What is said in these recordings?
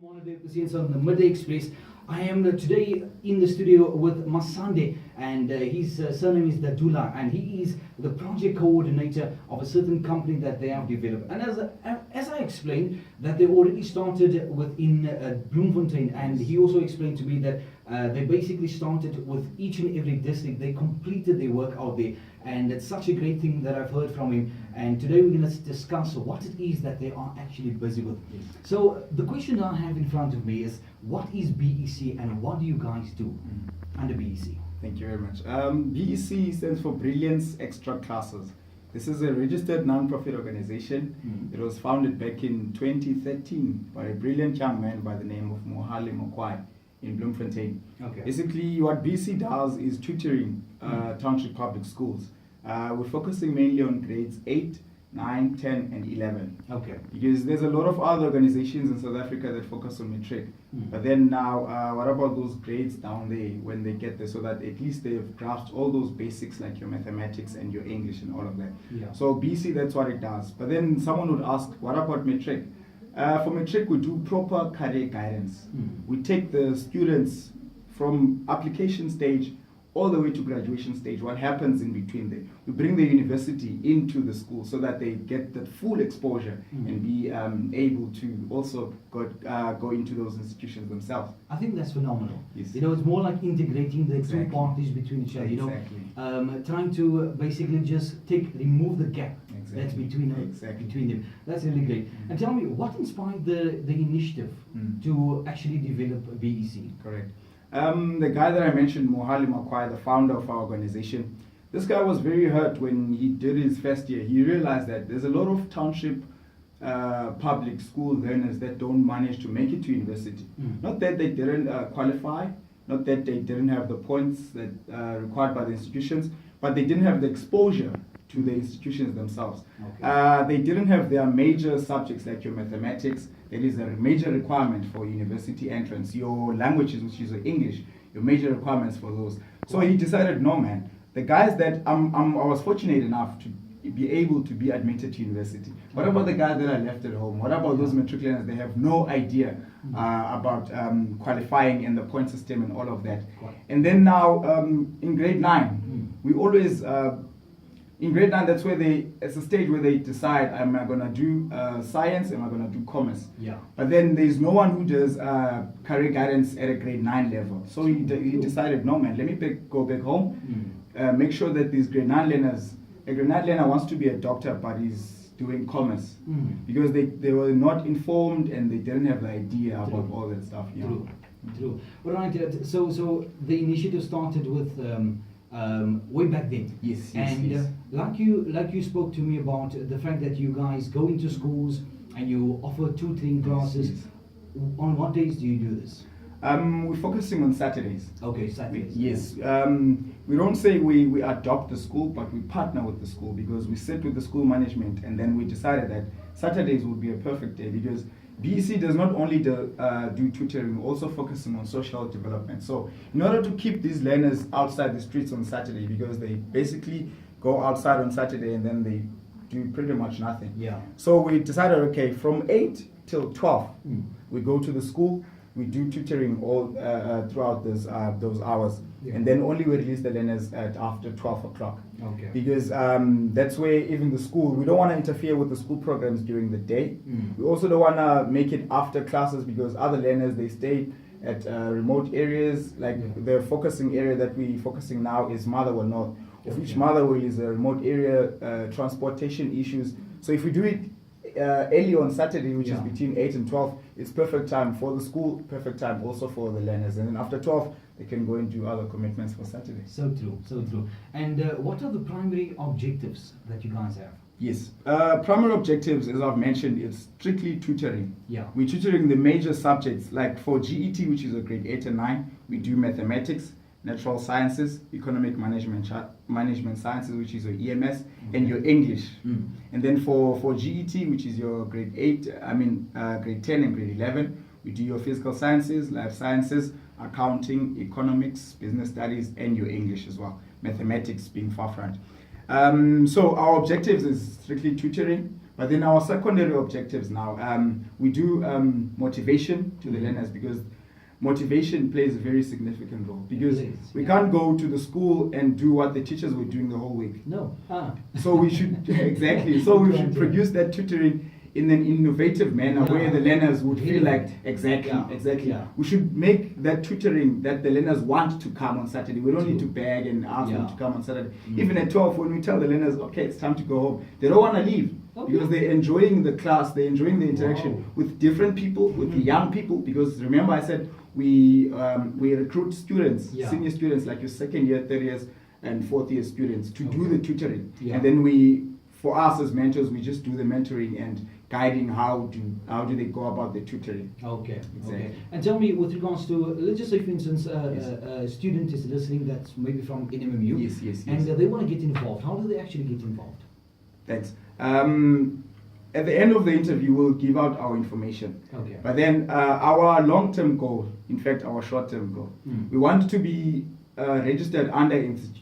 One of the episodes on the Midday Express. I am today in the studio with Masande, and his surname is Dadula, and he is the project coordinator of a certain company that they have developed. And as I explained, that they already started within Bloemfontein, and he also explained to me that they basically started with each and every district. They completed their work out there, and it's such a great thing that I've heard from him. And today we're going to discuss what it is that they are actually busy with. So the question that I have in front of me is, what is BEC and what do you guys do under BEC? Thank you very much. BEC stands for Brilliance Extra Classes. This is a registered non-profit organization. It was founded back in 2013 by a brilliant young man by the name of Mohale Mokwai in Bloemfontein. Okay. Basically, what BEC does is tutoring township public schools. We're focusing mainly on grades 8, 9, 10, and 11. Okay. Because there's a lot of other organizations in South Africa that focus on matric. But then now, what about those grades down there when they get there, so that at least they've grasped all those basics like your mathematics and your English and all of that. Yeah. So BC, that's what it does. But then someone would ask, what about matric? For matric, we do proper career guidance. We take the students from application stage all the way to graduation stage, what happens in between there. We bring the university into the school so that they get that full exposure and be able to also go into those institutions themselves. I think that's phenomenal. Yes. You know, it's more like integrating the two Exactly. parties between each other. Exactly. You know, trying to basically just remove the gap that's Exactly. between them. That's really great. And tell me, what inspired the initiative to actually develop BEC? Correct. The guy that I mentioned, Mohale Mokwai, the founder of our organization, this guy was very hurt when he did his first year. He realized that there's a lot of township public school learners that don't manage to make it to university. Not that they didn't qualify, not that they didn't have the points that required by the institutions, but they didn't have the exposure to the institutions themselves. Okay. They didn't have their major subjects like your mathematics. That is a major requirement for university entrance. Your languages, which is English, your major requirements for those. So he decided, no man, the guys that I was fortunate enough to be able to be admitted to university. What about the guys that are left at home? What about those matriculants? They have no idea about qualifying and the point system and all of that. And then now in grade 9, we always in grade 9, that's where it's a stage where they decide, am I going to do science, am I going to do commerce? Yeah. But then there's no one who does career guidance at a grade 9 level. So he decided, no man, let me go back home, make sure that these grade 9 learners, a grade 9 learner wants to be a doctor, but he's doing commerce. Because they were not informed and they didn't have the idea about all that stuff. Yeah. True. All right. So the initiative started with way back then. Yes. And like you spoke to me about the fact that you guys go into schools and you offer tutoring classes. Yes. On what days do you do this? We're focusing on Saturdays. Okay, Saturdays. Yes. We don't say we adopt the school, but we partner with the school because we sit with the school management and then we decided that Saturdays would be a perfect day because BEC does not only do tutoring, we're also focusing on social development. So in order to keep these learners outside the streets on Saturday, because they basically go outside on Saturday and then they do pretty much nothing. Yeah. So we decided, okay, from 8 till 12, we go to the school, we do tutoring all throughout those hours. Yeah. And then only we release the learners at after 12 o'clock. Okay. Because that's where even the school, we don't want to interfere with the school programs during the day. We also don't want to make it after classes because other learners, they stay at remote areas. Like the focusing area that we're focusing now is Motherwell North, of which Motherwell is a remote area, transportation issues. So if we do it early on Saturday, which is between 8 and 12, it's perfect time for the school, perfect time also for the learners. And then after 12, they can go and do other commitments for Saturday. So true. And what are the primary objectives that you guys have? Yes. Primary objectives, as I've mentioned, it's strictly tutoring. Yeah. We're tutoring the major subjects. Like for GET, which is a grade 8 and 9, we do mathematics, natural sciences, economic management sciences, which is your EMS, and your English. And then for GET, which is your grade 8, grade 10 and grade 11, we do your physical sciences, life sciences, accounting, economics, business studies, and your English as well. Mathematics being far front. So our objectives is strictly tutoring, But then our secondary objectives now, we do motivation to the learners, because motivation plays a very significant role, because we can't go to the school and do what the teachers were doing the whole week. No. So we should exactly. So we should produce that tutoring in an innovative manner where the learners would feel like exactly. Yeah. We should make that tutoring that the learners want to come on Saturday. We don't need to beg and ask them to come on Saturday. Even at 12, when we tell the learners, okay, it's time to go home, they don't want to leave. Because they're enjoying the class, they're enjoying the interaction with different people, with the young people. Because remember, I said we recruit students, senior students, like your second year, third years, and fourth year students to do the tutoring. And then for us as mentors, we just do the mentoring and guiding how do they go about the tutoring. Okay. Exactly. Okay. And tell me, with regards to, let's just say, for instance, a student is listening that's maybe from NMMU. Yes. And they want to get involved. How do they actually get involved? Thanks. At the end of the interview, we'll give out our information. Okay. But then our long-term goal, in fact, our short-term goal, we want to be registered under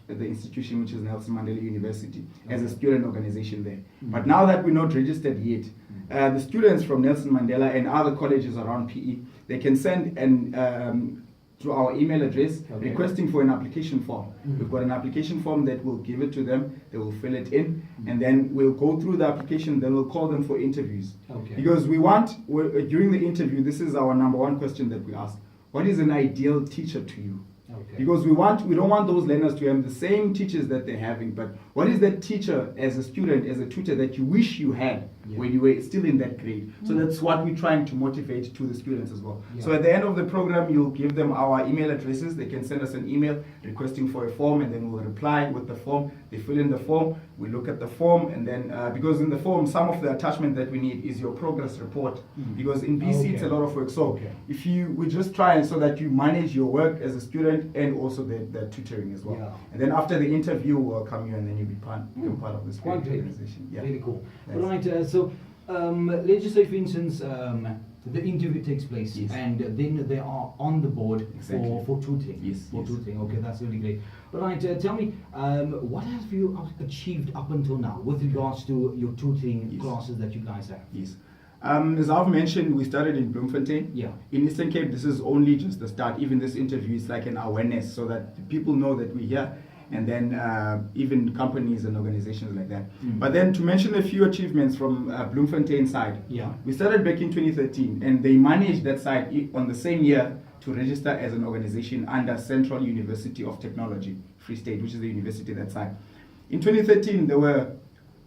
the institution, which is Nelson Mandela University, as a student organization there. But now that we're not registered yet, the students from Nelson Mandela and other colleges around PE, they can send to our email address requesting for an application form. We've got an application form that we'll give it to them, they will fill it in, and then we'll go through the application, then we'll call them for interviews. Because during the interview, this is our number one question that we ask: what is an ideal teacher to you? Because we don't want those learners to have the same teachers that they're having, but what is that teacher as a student, as a tutor, that you wish you had when you were still in that grade? So that's what we're trying to motivate to the students as well. So at the end of the program, you'll give them our email addresses. They can send us an email requesting for a form, and then we'll reply with the form. They fill in the form, we look at the form, and then because in the form, some of the attachment that we need is your progress report. Because in BC, it's a lot of work. So we just try so that you manage your work as a student and also the tutoring as well. And then after the interview, we'll welcome you, and then you'll become part of this great organization. Really cool. Right. So let's just say, for instance, the interview takes place, and then they are on the board for tutoring. Tutoring. Okay, that's really great. Right. Tell me, what have you achieved up until now with regards to your tutoring classes that you guys have? As I've mentioned, we started in Bloemfontein. In Eastern Cape, this is only just the start. Even this interview is like an awareness, so that people know that we're here, and then even companies and organizations like that. But then to mention a few achievements from Bloemfontein side, we started back in 2013, and they managed that side on the same year to register as an organization under Central University of Technology, Free State, which is the university that side. In 2013, they were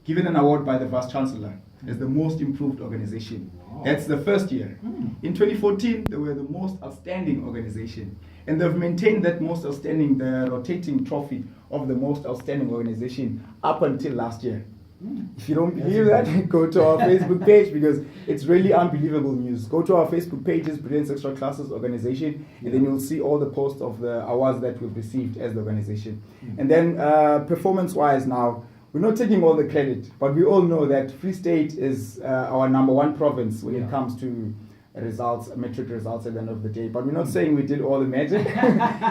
given an award by the Vice Chancellor as the most improved organization. That's the first year. In 2014, they were the most outstanding organization. And they've maintained that most outstanding, the rotating trophy of the most outstanding organization up until last year. If you don't believe that, go to our Facebook page, because it's really unbelievable news. Go to our Facebook pages, Brilliance Extra Classes organization, and then you'll see all the posts of the awards that we've received as the organization. And then performance-wise now, we're not taking all the credit, but we all know that Free State is our number one province when it comes to results, metric results at the end of the day. But we're not saying we did all the magic.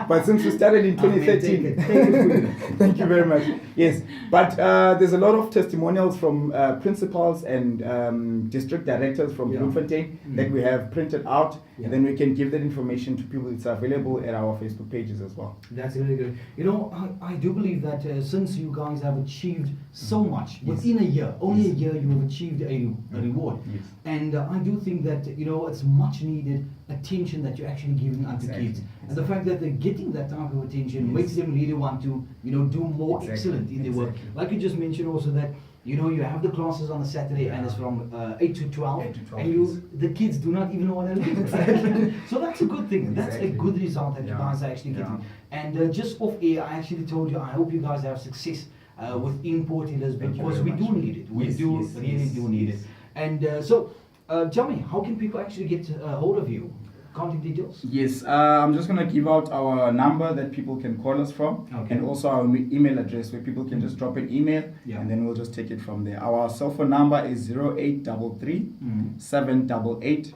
But since we started in 2013, thank you very much. Yes, but there's a lot of testimonials from principals and district directors from Bloemfontein that we have printed out, and then we can give that information to people. It's available at our Facebook pages as well. That's really good. You know, I do believe that since you guys have achieved so much within a year, only a year, you have achieved a reward. And I do think that, you know, it's much needed attention that you're actually giving unto kids. And the fact that they're getting that type of attention makes them really want to, you know, do more excellent in their work. Like you just mentioned also that, you know, you have the classes on a Saturday and it's from 8 to 12, and the kids do not even want to leave. So that's a good thing. That's a good result that you guys are actually getting. And just off air, I actually told you, I hope you guys have success with import in Lisbon, because we do need it. We really do need it. And so, tell me, how can people actually get hold of you? Contact details? Yes, I'm just going to give out our number that people can call us from, and also our email address where people can just drop an email, and then we'll just take it from there. Our cell phone number is 0833 788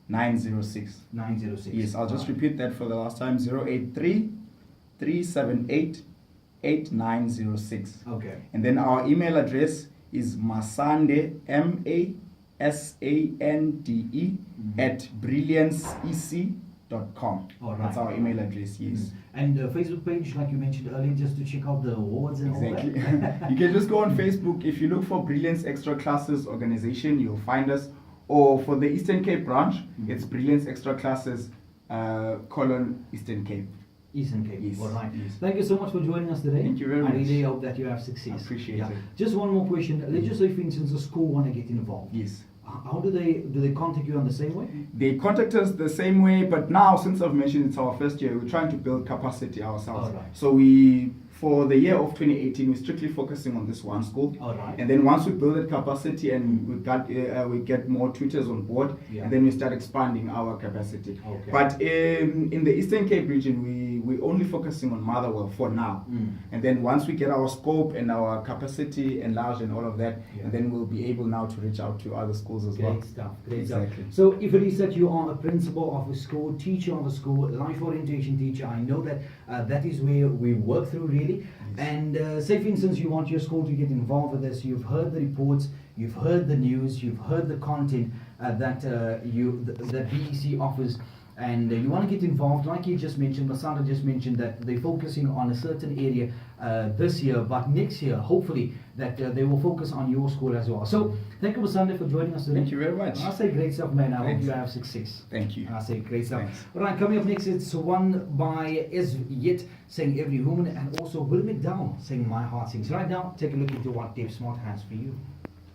906. 906. Yes, I'll just repeat that for the last time. 083 378 8906. Okay. And then our email address is Masande, MASANDE at brillianceec.com. All right. That's our email address, yes. And Facebook page, like you mentioned earlier, just to check out the awards and Exactly. all that. You can just go on Facebook. If you look for Brilliance Extra Classes organization, you'll find us. Or for the Eastern Cape branch, it's Brilliance Extra Classes, Eastern Cape. Eastern Cape. Yes. All right. Yes. Thank you so much for joining us today. Thank you very I much. really hope that you have success. I appreciate it. Just one more question. Let's just say, for instance, a school want to get involved. Yes. How do they contact you on the same way? They contact us the same way, but now, since I've mentioned it's our first year, we're trying to build capacity ourselves. All right. So for the year of 2018, we're strictly focusing on this one school. All right. And then once we build that capacity and we get more tutors on board, Yeah. and then we start expanding our capacity. Okay. But in the Eastern Cape region, we're only focusing on Motherwell for now. And then once we get our scope and our capacity enlarged and all of that, Yeah. and then we'll be able now to reach out to other schools as well. Great stuff. Great Exactly. stuff. So if it is that you are a principal of a school, teacher of a school, life orientation teacher, I know that that is where we work through really. And say for instance you want your school to get involved with this, you've heard the reports, you've heard the news, you've heard the content that BEC offers, and you want to get involved, like you just mentioned, Masanda just mentioned that they're focusing on a certain area this year, but next year, hopefully, that they will focus on your school as well. So, thank you, Masanda, for joining us today. Thank you very much. I say great stuff, man. I hope Thanks. you have success. Thank you. I say great stuff. Thanks. All right, coming up next, it's one by Yet saying Every Woman, and also Will McDowell saying My Heart Sings. Right now, take a look into what Dave Smart has for you.